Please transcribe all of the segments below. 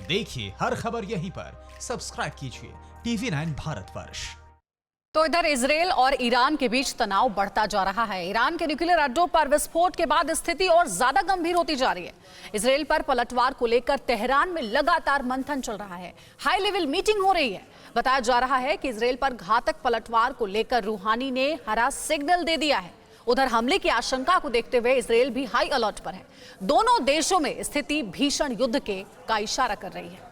देखिए हर खबर यहीं पर, सब्सक्राइब कीजिए TV9 भारतवर्ष। तो इधर इजरायल और ईरान के बीच तनाव बढ़ता जा रहा है। ईरान के न्यूक्लियर अड्डों पर विस्फोट के बाद स्थिति और ज्यादा गंभीर होती जा रही है। इजरायल पर पलटवार को लेकर तेहरान में लगातार मंथन चल रहा है। हाई लेवल मीटिंग हो रही है। बताया जा रहा है कि इजरायल पर घातक पलटवार को लेकर रूहानी ने हरा सिग्नल दे दिया है। उधर हमले की आशंका को देखते हुए इजरायल भी हाई अलर्ट पर है। दोनों देशों में स्थिति भीषण युद्ध का इशारा कर रही है।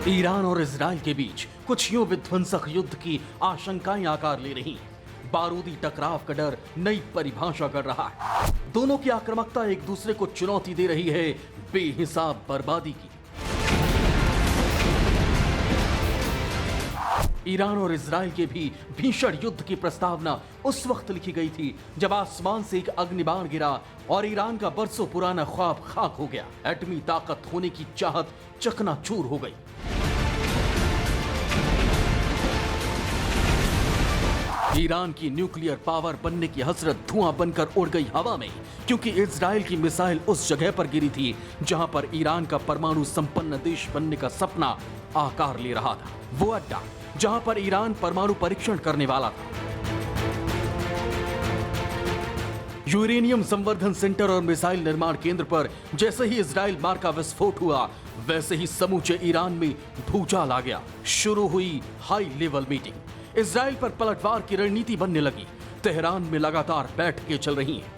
ईरान और इजराइल के बीच कुछ यूं विध्वंसक युद्ध की आशंकाएं आकार ले रही हैं। बारूदी टकराव का डर नई परिभाषा कर रहा है। दोनों की आक्रामकता एक दूसरे को चुनौती दे रही है बेहिसाब बर्बादी की। ईरान और इजराइल के भी भीषण युद्ध की प्रस्तावना उस वक्त लिखी गई थी जब आसमान से एक अग्निबाण गिरा और ईरान का बरसों पुराना ख्वाब खाक हो गया। एटमी ताकत होने की चाहत चकनाचूर हो गई। ईरान की न्यूक्लियर पावर बनने की हसरत धुआं बनकर उड़ गई हवा में, क्योंकि इजराइल की मिसाइल उस जगह पर गिरी थी जहां पर ईरान का परमाणु संपन्न देश बनने का सपना आकार ले रहा था। वो अड्डा जहां पर ईरान परमाणु परीक्षण करने वाला था। यूरेनियम संवर्धन सेंटर और मिसाइल निर्माण केंद्र पर जैसे ही इजराइल मार का विस्फोट हुआ, वैसे ही समूचे ईरान में भूचाल आ गया। शुरू हुई हाई लेवल मीटिंग। इजराइल पर पलटवार की रणनीति बनने लगी। तेहरान में लगातार बैठकें चल रही हैं।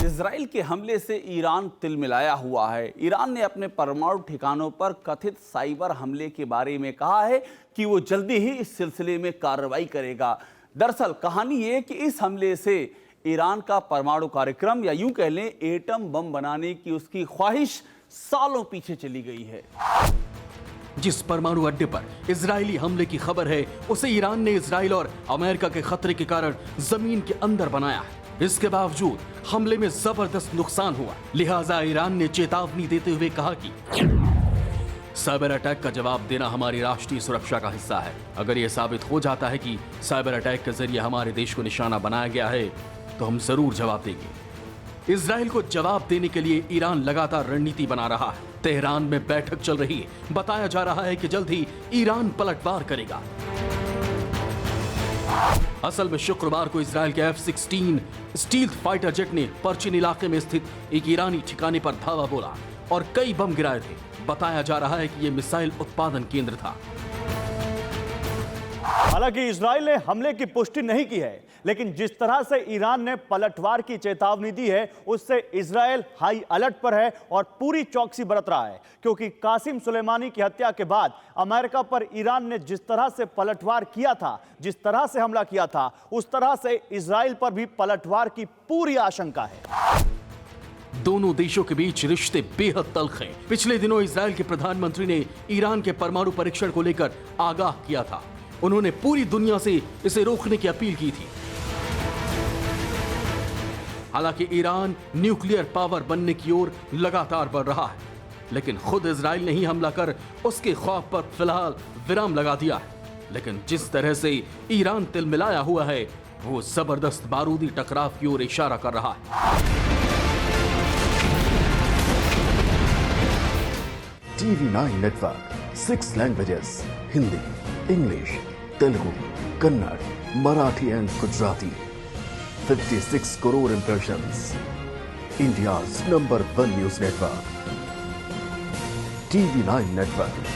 इजराइल के हमले से ईरान तिलमिलाया हुआ है। ईरान ने अपने परमाणु ठिकानों पर कथित साइबर हमले के बारे में कहा है कि वो जल्दी ही इस सिलसिले में कार्रवाई करेगा। दरअसल कहानी ये कि इस हमले से ईरान का परमाणु कार्यक्रम या यूं कह लें एटम बम बनाने की उसकी ख्वाहिश सालों पीछे चली गई है। जिस परमाणु अड्डे पर इजरायली हमले की खबर है, उसे ईरान ने इजराइल और अमेरिका के खतरे के कारण जमीन के अंदर बनाया है। इसके बावजूद हमले में जबरदस्त नुकसान हुआ। लिहाजा ईरान ने चेतावनी देते हुए कहा कि साइबर अटैक का जवाब देना हमारी राष्ट्रीय सुरक्षा का हिस्सा है। अगर यह साबित हो जाता है कि साइबर अटैक के जरिए हमारे देश को निशाना बनाया गया है, तो हम जरूर जवाब देंगे। इजराइल को जवाब देने के लिए ईरान लगातार रणनीति बना रहा है। तेहरान में बैठक चल रही है। बताया जा रहा है कि जल्द ही ईरान पलटवार करेगा। असल में शुक्रवार को इजराइल के F-16 स्टील्थ फाइटर जेट ने पर्चिन इलाके में स्थित एक ईरानी ठिकाने पर धावा बोला और कई बम गिराए थे। बताया जा रहा है कि यह मिसाइल उत्पादन केंद्र था। हालांकि इजराइल ने हमले की पुष्टि नहीं की है, लेकिन जिस तरह से ईरान ने पलटवार की चेतावनी दी है, उससे इजराइल हाई अलर्ट पर है और पूरी चौकसी बरत रहा है। क्योंकि कासिम सुलेमानी की हत्या के बाद अमेरिका पर ईरान ने जिस तरह से पलटवार किया था, जिस तरह से हमला किया था, उस तरह से इजराइल पर भी पलटवार की पूरी आशंका है। दोनों देशों के बीच रिश्ते बेहद तल्ख हैं। पिछले दिनों इजराइल के प्रधानमंत्री ने ईरान के परमाणु परीक्षण को लेकर आगाह किया था। उन्होंने पूरी दुनिया से इसे रोकने की अपील की थी। हालांकि ईरान न्यूक्लियर पावर बनने की ओर लगातार बढ़ रहा है, लेकिन खुद इजराइल ने ही हमला कर उसके ख्वाब पर फिलहाल विराम लगा दिया है। लेकिन जिस तरह से ईरान तिलमिलाया हुआ है, वो जबरदस्त बारूदी टकराव की ओर इशारा कर रहा है। TV9 network 6 languages Hindi, English, Telugu, Kannada, Marathi and Gujarati. 56 crore impressions. India's #1 news network. TV9 network.